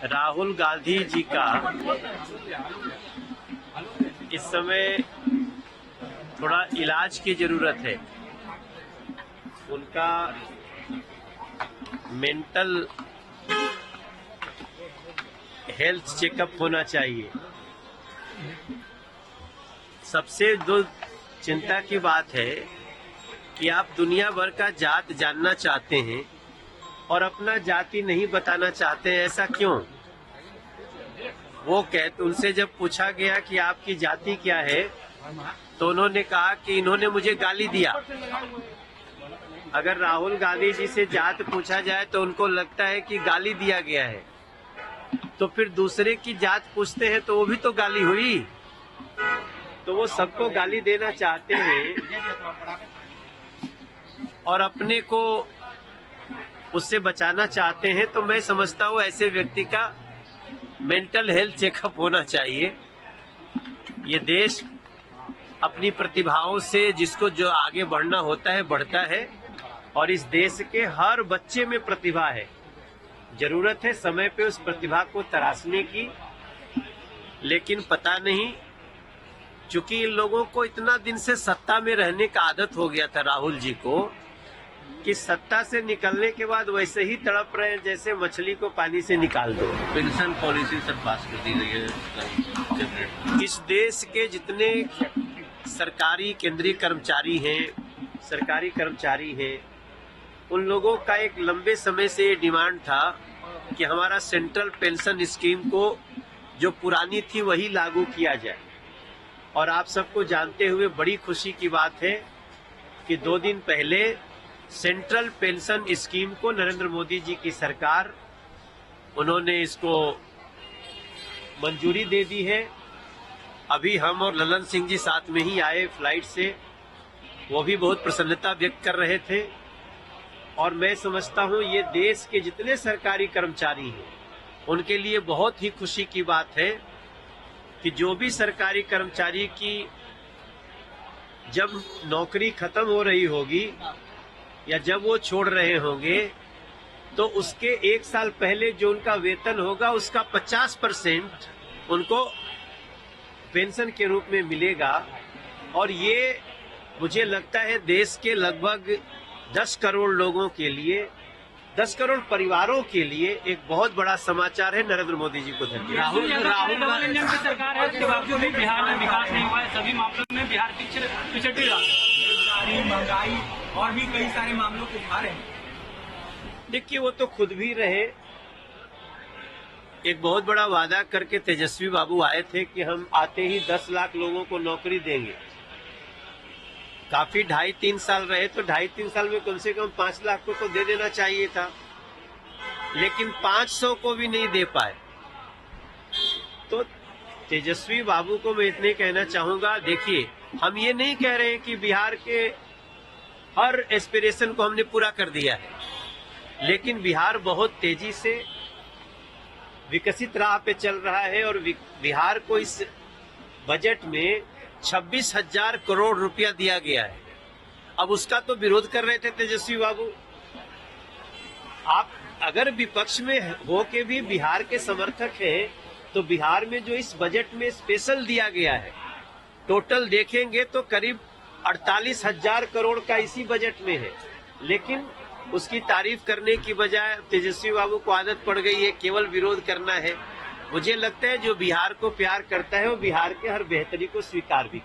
राहुल गांधी जी का इस समय थोड़ा इलाज की जरूरत है। उनका मेंटल हेल्थ चेकअप होना चाहिए। सबसे जो चिंता की बात है कि आप दुनिया भर का जात जानना चाहते हैं और अपना जाति नहीं बताना चाहते हैं, ऐसा क्यों? वो कहते, उनसे जब पूछा गया कि आपकी जाति क्या है, तो उन्होंने कहा कि इन्होंने मुझे गाली दिया। अगर राहुल गांधी जी से जात पूछा जाए तो उनको लगता है कि गाली दिया गया है, तो फिर दूसरे की जात पूछते हैं तो वो भी तो गाली हुई। तो वो सबको गाली देना चाहते हैं और अपने को उससे बचाना चाहते हैं। तो मैं समझता हूँ ऐसे व्यक्ति का मेंटल हेल्थ चेकअप होना चाहिए। ये देश अपनी प्रतिभाओं से जिसको जो आगे बढ़ना होता है बढ़ता है, और इस देश के हर बच्चे में प्रतिभा है। जरूरत है समय पे उस प्रतिभा को तराशने की, लेकिन पता नहीं, चूंकि इन लोगों को इतना दिन से सत्ता में रहने का आदत हो गया था राहुल जी को, कि सत्ता से निकलने के बाद वैसे ही तड़प रहे हैं जैसे मछली को पानी से निकाल दो। पेंशन पॉलिसी सब पास कर दी गई है। इस देश के जितने सरकारी केंद्रीय कर्मचारी हैं, उन लोगों का एक लंबे समय से ये डिमांड था कि हमारा सेंट्रल पेंशन स्कीम को जो पुरानी थी वही लागू किया जाए। और आप सबको जानते हुए बड़ी खुशी की बात है कि 2 दिन पहले सेंट्रल पेंशन स्कीम को नरेंद्र मोदी जी की सरकार, उन्होंने इसको मंजूरी दे दी है। अभी हम और ललन सिंह जी साथ में ही आए फ्लाइट से, वो भी बहुत प्रसन्नता व्यक्त कर रहे थे। और मैं समझता हूँ ये देश के जितने सरकारी कर्मचारी हैं उनके लिए बहुत ही खुशी की बात है कि जो भी सरकारी कर्मचारी की जब नौकरी खत्म हो रही होगी या जब वो छोड़ रहे होंगे, तो उसके 1 साल पहले जो उनका वेतन होगा उसका 50% उनको पेंशन के रूप में मिलेगा। और ये मुझे लगता है देश के लगभग 10 करोड़ लोगों के लिए, 10 करोड़ परिवारों के लिए एक बहुत बड़ा समाचार है। नरेंद्र मोदी जी को धन्यवाद। राहुल की सरकार है, उसके बावजूद भी बिहार में विकास नहीं हुआ है। सभी मामलों में बिहार पिछड़ रहा है। बेरोजगारी, महंगाई और भी कई सारे मामलों को उठा रहे हैं। देखिए, वो तो खुद भी रहे। एक बहुत बड़ा वादा करके तेजस्वी बाबू आए थे कि हम आते ही 10 लाख लोगों को नौकरी देंगे। काफी 2.5-3 साल रहे, तो 2.5-3 साल में कम से कम 5 लाख को तो दे देना चाहिए था, लेकिन 500 को भी नहीं दे पाए। तो तेजस्वी बाबू को मैं इतने कहना चाहूंगा, देखिए, हम ये नहीं कह रहे हैं कि बिहार के हर एस्पिरेशन को हमने पूरा कर दिया है, लेकिन बिहार बहुत तेजी से विकसित राह पे चल रहा है। और बिहार को इस बजट में 26,000 करोड़ रुपया दिया गया है। अब उसका तो विरोध कर रहे थे तेजस्वी बाबू। आप अगर विपक्ष में हो के भी बिहार के समर्थक हैं, तो बिहार में जो इस बजट में स्पेशल दिया गया है, टोटल देखेंगे तो करीब 48,000 करोड़ का इसी बजट में है। लेकिन उसकी तारीफ करने की बजाय तेजस्वी बाबू को आदत पड़ गई है केवल विरोध करना है। मुझे लगता है जो बिहार को प्यार करता है वो बिहार के हर बेहतरी को स्वीकार भी